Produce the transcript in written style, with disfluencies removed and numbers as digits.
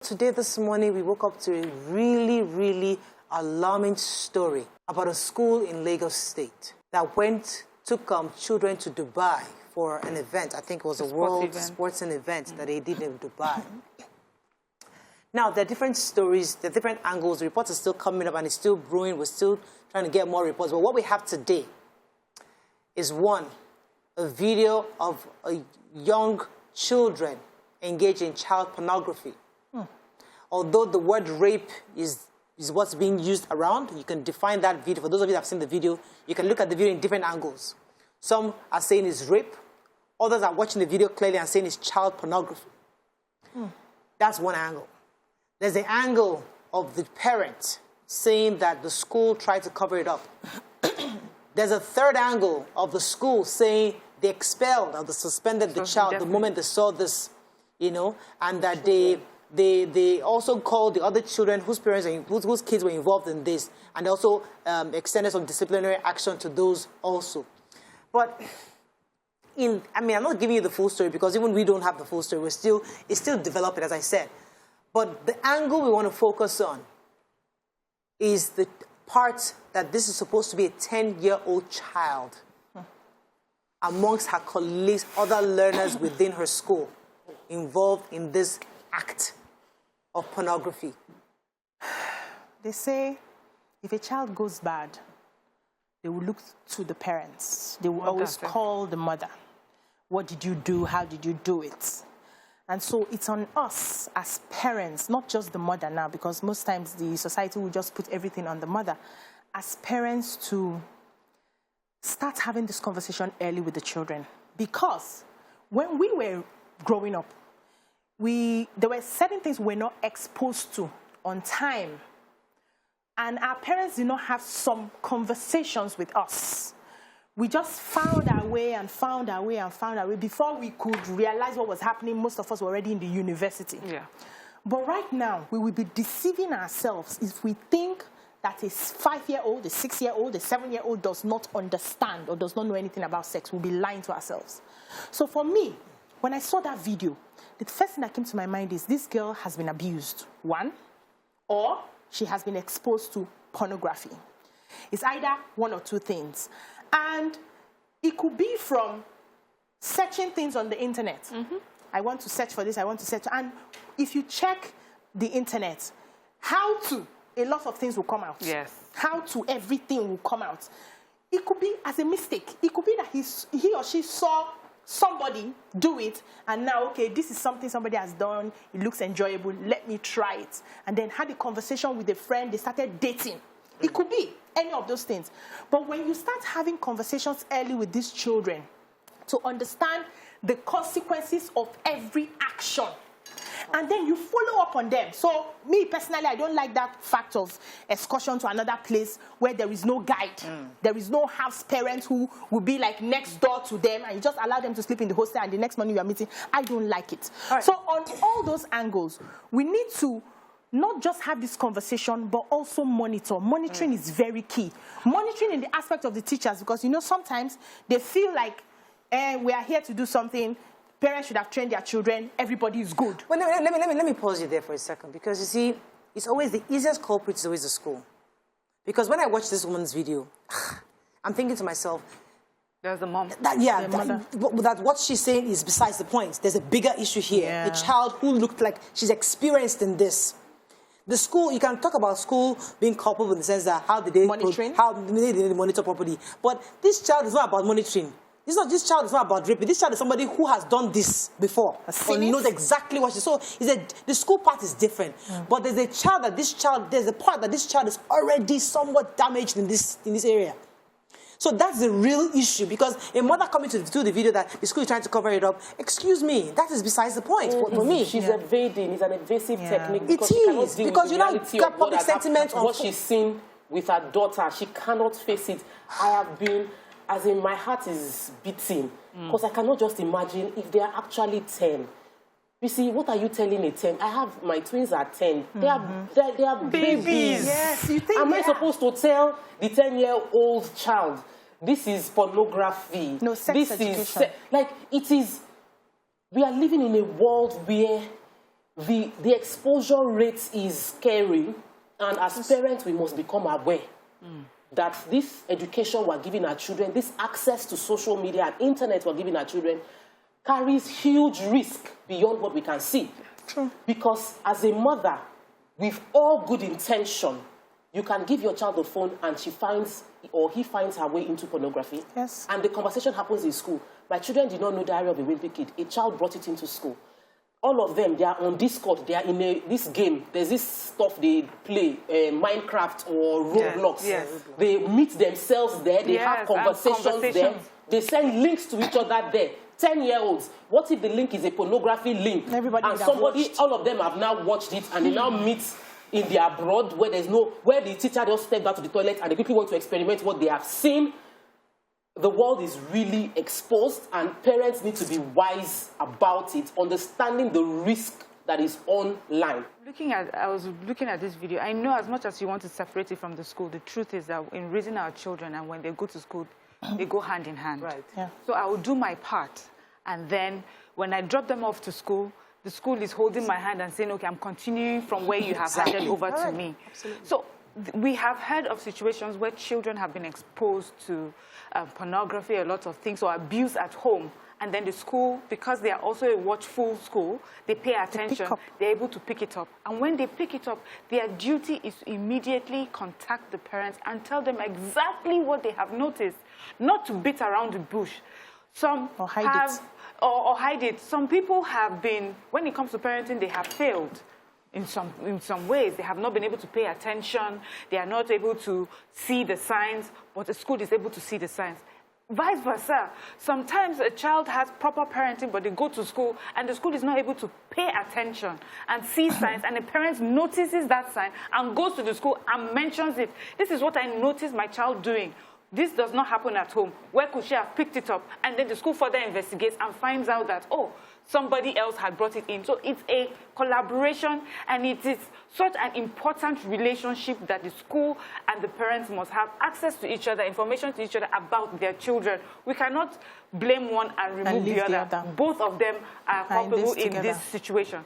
Today, this morning, we woke up to a really, really alarming story about a school in Lagos State that took children to Dubai for an event. I think it was a world sporting event that they did in Dubai. Now, there are different stories, there are different angles. The reports are still coming up and it's still brewing. We're still trying to get more reports. But what we have today is a video of young children engaged in child pornography. Although the word rape is what's being used around, you can define that video. For those of you that have seen the video, you can look at the video in different angles. Some are saying it's rape. Others are watching the video clearly and saying it's child pornography. That's one angle. There's the angle of the parent saying that the school tried to cover it up. There's a third angle of the school saying they expelled or they suspended the child the moment they saw this, and that they also called the other children whose parents whose kids were involved in this, and also extended some disciplinary action to those also. But I'm not giving you the full story because even we don't have the full story. It's still developing, as I said. But the angle we want to focus on is the part that this is supposed to be a 10-year-old child amongst her colleagues, other learners within her school, involved in this act of pornography. They say if a child goes bad, they will look to the parents. They will always call the mother. What did you do? How did you do it? And so it's on us as parents, not just the mother now, because most times the society will just put everything on the mother, as parents to start having this conversation early with the children. Because when we were growing up, there were certain things we were not exposed to on time. And our parents did not have some conversations with us. We just found our way and found our way and found our way. Before we could realize what was happening, most of us were already in the university. Yeah. But right now, we will be deceiving ourselves if we think that a 5-year-old, a 6-year-old, a 7-year-old does not understand or does not know anything about sex. We'll be lying to ourselves. So for me, when I saw that video, the first thing that came to my mind is this girl has been abused, one, or she has been exposed to pornography. It's either one or two things. And it could be from searching things on the internet. I want to search for this, I want to search. And if you check the internet, a lot of things will come out. Yes. Everything will come out. It could be as a mistake. It could be that he or she saw somebody do it, and now, okay, this is something somebody has done, it looks enjoyable, let me try it. And then had a conversation with a friend, they started dating. It could be any of those things. But when you start having conversations early with these children to understand the consequences of every action, and then you follow up on them. So me personally, I don't like that fact of excursion to another place where there is no guide. There is no house parent who will be like next door to them and you just allow them to sleep in the hostel and the next morning you are meeting. I don't like it. Right. So on all those angles, we need to not just have this conversation, but also monitor. Monitoring is very key. Monitoring in the aspect of the teachers, because sometimes they feel like we are here to do something. Parents should have trained their children. Everybody is good. Well, let me pause you there for a second, because you see, it's always the easiest culprit is always the school. Because when I watch this woman's video, I'm thinking to myself, there's the mom. That what she's saying is besides the point. There's a bigger issue here. Yeah. A child who looked like she's experienced in this. The school, you can talk about school being culpable in the sense that how did they monitor properly. But this child is not about monitoring. This child is not about raping. This child is somebody who has done this before or knows exactly what she saw. The school part is different. But there's a part that this child is already somewhat damaged in this area. So that's the real issue, because a mother coming to the video that the school is trying to cover it up, excuse me, that is besides the point for me. She's evading. It's an evasive technique. It is, because you don't get public sentiment on what she's seen with her daughter. She cannot face it. I have been... As in, my heart is beating, because I cannot just imagine if they are actually 10. You see, what are you telling a 10? My twins are 10. They are babies. Yes, you think, Am I supposed to tell the 10-year-old child, this is pornography? No, sex education. It is, we are living in a world where the exposure rate is scary, and as parents, we must become aware that this education we're giving our children, this access to social media and internet we're giving our children, carries huge risk beyond what we can see. True. Because as a mother, with all good intention, you can give your child a phone and she finds or he finds her way into pornography. Yes. And the conversation happens in school. My children did not know Diary of a Wimpy Kid. A child brought it into school. All of them, they are on Discord. They are in this game. There's this stuff they play, Minecraft or Roblox. Yes. They meet themselves there. They have conversations there. They send links to each other there. 10-year-olds. What if the link is a pornography link? Everybody and somebody, all of them have now watched it, and they now meet in the abroad where there's no, where the teacher just stepped out to the toilet and the people want to experiment what they have seen. The world is really exposed, and parents need to be wise about it, understanding the risk that is online. I was looking at this video. I know as much as you want to separate it from the school, the truth is that in raising our children and when they go to school, they go hand in hand. Right. Yeah. So I will do my part, and then when I drop them off to school, the school is holding my hand and saying, okay, I'm continuing from where you have handed over to me. Absolutely. So we have heard of situations where children have been exposed to pornography, a lot of things, or abuse at home. And then the school, because they are also a watchful school, they pay attention, they're able to pick it up. And when they pick it up, their duty is to immediately contact the parents and tell them exactly what they have noticed, not to beat around the bush. Some or hide it. Or hide it. Some people have been, when it comes to parenting, they have failed in some ways. They have not been able to pay attention. They are not able to see the signs, but the school is able to see the signs. Vice versa. Sometimes a child has proper parenting, but they go to school, and the school is not able to pay attention and see signs, and the parent notices that sign and goes to the school and mentions it. This is what I noticed my child doing. This does not happen at home. Where could she have picked it up? And then the school further investigates and finds out that, oh, somebody else had brought it in. So it's a collaboration, and it is such an important relationship that the school and the parents must have access to each other, information to each other about their children. We cannot blame one and remove the other. Both of them are culpable in this situation.